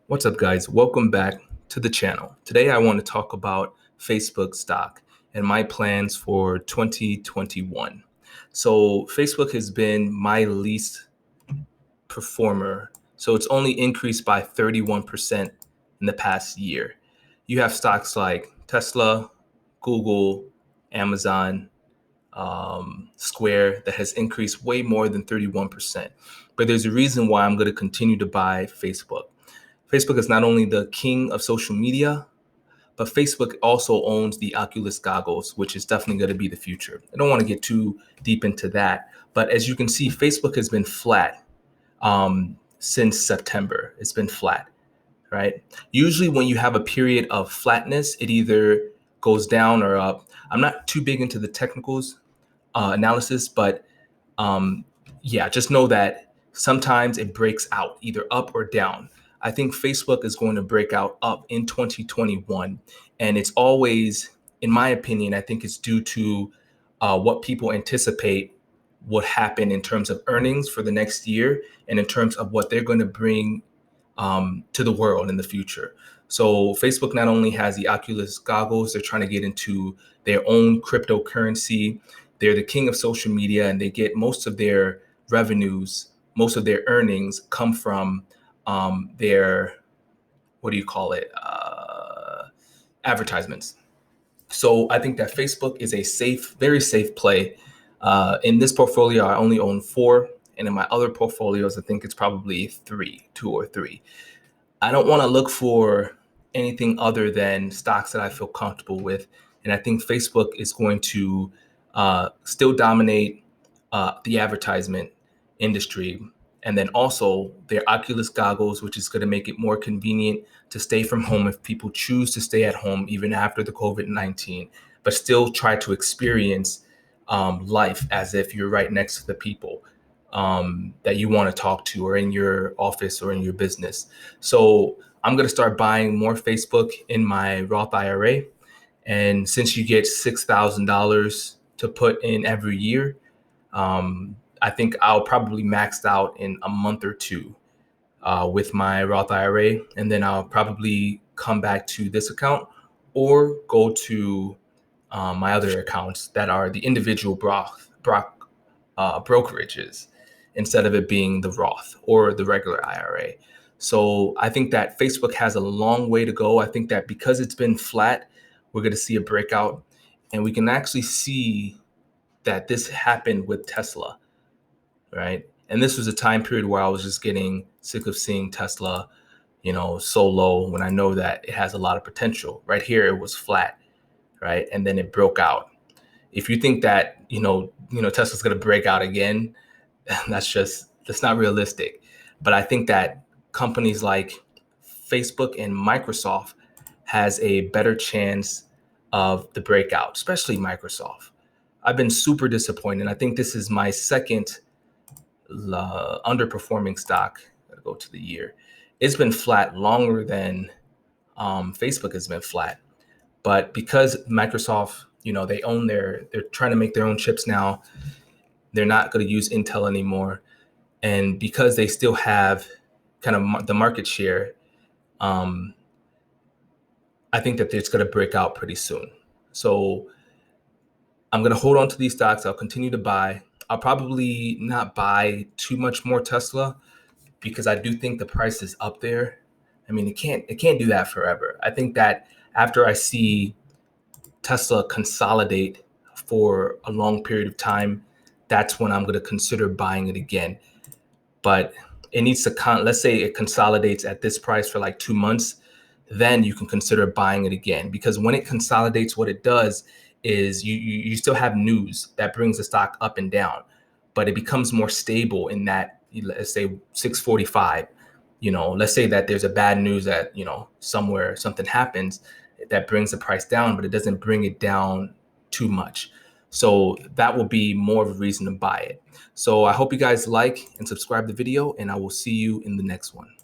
What's up, guys? Welcome back to the channel. Today, I want to talk about Facebook stock and my plans for 2021. So, Facebook has been my least performer. So, it's only increased by 31% in the past year. You have stocks like Tesla, Google, Amazon, Square that has increased way more than 31%. But there's a reason why I'm going to continue to buy Facebook. Facebook is not only the king of social media, but Facebook also owns the Oculus goggles, which is definitely going to be the future. I don't want to get too deep into that, but as you can see, Facebook has been flat since September. It's been flat, right? Usually, when you have a period of flatness, it either goes down or up. I'm not too big into the technicals analysis, but um, yeah, just know that sometimes it breaks out either up or down. I think Facebook is going to break out up in 2021. And it's always, in my opinion, I think it's due to what people anticipate would happen in terms of earnings for the next year and in terms of what they're going to bring to the world in the future. So Facebook not only has the Oculus goggles, they're trying to get into their own cryptocurrency. They're the king of social media, and they get most of their revenues, most of their earnings come from their, what do you call it, advertisements. So I think that Facebook is a safe, very safe play. In this portfolio, I only own four, and in my other portfolios, I think it's probably two or three. I don't want to look for anything other than stocks that I feel comfortable with. And I think Facebook is going to still dominate the advertisement industry. And then also their Oculus goggles, which is going to make it more convenient to stay from home if people choose to stay at home even after the COVID-19, but still try to experience life as if you're right next to the people that you want to talk to, or in your office or in your business. So I'm going to start buying more Facebook in my Roth IRA. And since you get $6,000 to put in every year, I think I'll probably max out in a month or two with my Roth IRA. And then I'll probably come back to this account or go to my other accounts that are the individual brokerages instead of it being the Roth or the regular IRA. So I think that Facebook has a long way to go. I think that because it's been flat, we're going to see a breakout, and we can actually see that this happened with Tesla, right? And this was a time period where I was just getting sick of seeing Tesla, so low when I know that it has a lot of potential. Right here, it was flat, right? And then it broke out. If you think that, Tesla's going to break out again, that's not realistic. But I think that companies like Facebook and Microsoft has a better chance of the breakout, especially Microsoft. I've been super disappointed. I think this is my second underperforming stock. Gotta go to the year. It's been flat longer than Facebook has been flat. But because Microsoft, they own they're trying to make their own chips now. They're not going to use Intel anymore. And because they still have kind of the market share, um, I think that it's going to break out pretty soon. So I'm going to hold on to these stocks. I'll continue to buy. I'll probably not buy too much more Tesla because I do think the price is up there. I mean, it can't do that forever. I think that after I see Tesla consolidate for a long period of time, that's when I'm going to consider buying it again. But it needs to let's say it consolidates at this price for like 2 months, then you can consider buying it again. Because when it consolidates, what it does is you still have news that brings the stock up and down, but it becomes more stable in that, let's say 645. Let's say that there's a bad news that, somewhere something happens that brings the price down, but it doesn't bring it down too much. So that will be more of a reason to buy it. So I hope you guys like and subscribe the video, and I will see you in the next one.